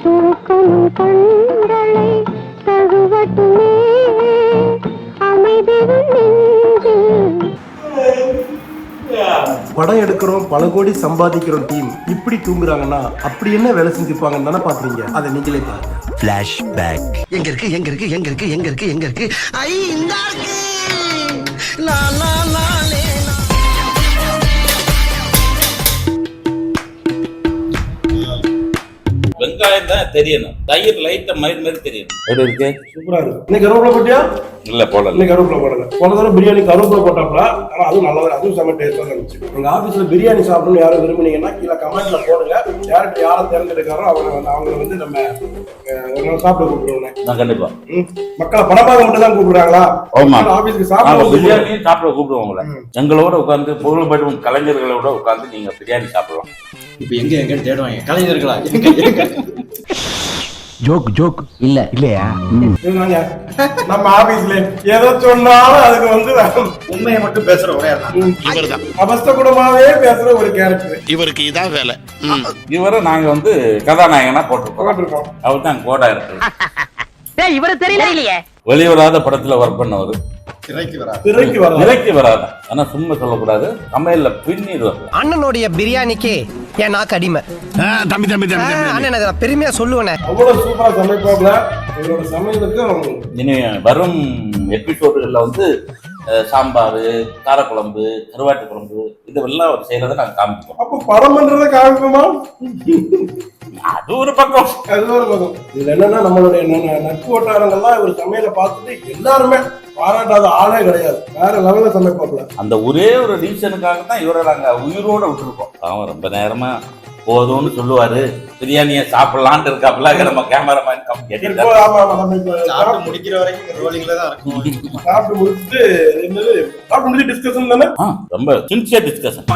தூக்கும் கண்களை தகுவட்டுமே அமைதி படம் எடுக்கிறோம், பல கோடி சம்பாதிக்கிறோம் டீம் இப்படி தூங்குறாங்கன்னா அப்படி என்ன வேலை செஞ்சுப்பாங்கன்னு தானே பாக்குறீங்க. அதை நீங்களே பாருங்க. Flashback. எங்க இருக்கு எங்க இருக்கு எங்க இருக்கு எங்க இருக்கு எங்க இருக்கு ஐ இந்த இருக்கு லா லா லா லே லா. வெங்காயம் தான் தெரியணும், தயிர் லைட்டா மயிர் மாதிரி தெரியணும். எப்படி இருக்கு? சூப்பரா இருக்கு. இன்னைக்கு கருவேப்பிலை போட்டியா? இல்ல போடல. இன்னைக்கு கருவேப்பிலை போடல. போன தடவை பிரியாணி கருவேப்பிலை போட்டாப்ல. ஆனா அதுவும் நல்லா, அதுவும் செம்ம டேஸ்டா இருந்துச்சு. எங்க ஆபீஸ்ல பிரியாணி சாப்பிடணும்னு யாரும் விரும்புனீங்கன்னா கீழே கமெண்ட்ல போடுங்க. யாருக்கு யாரை தேர்ந்தெடுக்காரோ அவங்க வந்து நம்ம ஒரு நாள் சாப்பிட கூப்பிடுவோம். நான் கண்டிப்பா மக்களை படம் பார்க்க மட்டும் தான் கூப்பிடுறாங்களா? ஆமா, ஆபீஸ்க்கு சாப்பிட பிரியாணி சாப்பிட கூப்பிடுவோம் உங்களை. எங்களோட உட்காந்து புகழ்பெற்றும் கலைஞர்களோட உட்காந்து நீங்க பிரியாணி சாப்பிடலாம். இப்ப எங்க தேடுவாங்க கலைஞர்களா? ஜோக் ஜோக் இல்ல இல்லையா? நம்ம ஆபீஸ்ல ஏதோ சொன்னாலும் அதுக்கு வந்து உண்மையை மட்டும் பேசுற ஒரே இவர்தான் அவஸ்தகுடமாவே பேசுற ஒரு கேரக்டர். இவருக்கு இதான் வேலை. இவரை நாங்க வந்து கதாநாயகனா போட்டிருக்கோம். அவர் தான் கோடா இருக்கு. இவரு தெரியலையே. வெளிவராத படத்துல ஒர்க் பண்ணவர். திரைக்கு வராது. ஆனா சும்மா சொல்லக்கூடாது, சமையல்ல பின்னிடுவாங்க. அண்ணனுடைய பிரியாணிக்கு என் நாக்கு அடிமை. தம்பி தம்பி தம்பி அண்ணன் பெருமையா சொல்லுவேனே. அவ்வளவு சூப்பரா சமைப்பாப்ல. இவரோட சமையலுக்கு இனி வரும் எபிசோடுகள்ல வந்து சாம்பார், காரக்குழம்பு, கருவாட்டு குழம்பு இதெல்லாம் அவர் செய்யறதை நாங்க காமிப்போம். அப்ப படம் பண்றதை காமிப்போமா? அது ஒரு பக்கம். இதுல என்னன்னா நம்மளுடைய நட்பு வட்டாரங்கள்லாம் இவர் சமையலை பார்த்துட்டு எல்லாருமே பாராட்டாத ஆளே கிடையாது. வேற லெவல்ல சமைப்பாப்ல. அந்த ஒரே ஒரு ரீசனுக்காக தான் இவரை நாங்க உயிரோட விட்டுருக்கோம். அவன் ரொம்ப நேரமா போதும்னு சொல்லுவாரு, பிரியாணியை சாப்பிடலான்ட்டு இருக்காப்புல. நம்ம கேமராமேன் சாப்பிட்டு முடிக்கிற வரைக்கும் ரோலிங்ல தான் இருக்கும். சாப்பிட்டு முடிச்சுட்டு டிஸ்கஷன் தானே, ரொம்ப சின்சியர் டிஸ்கஷன்.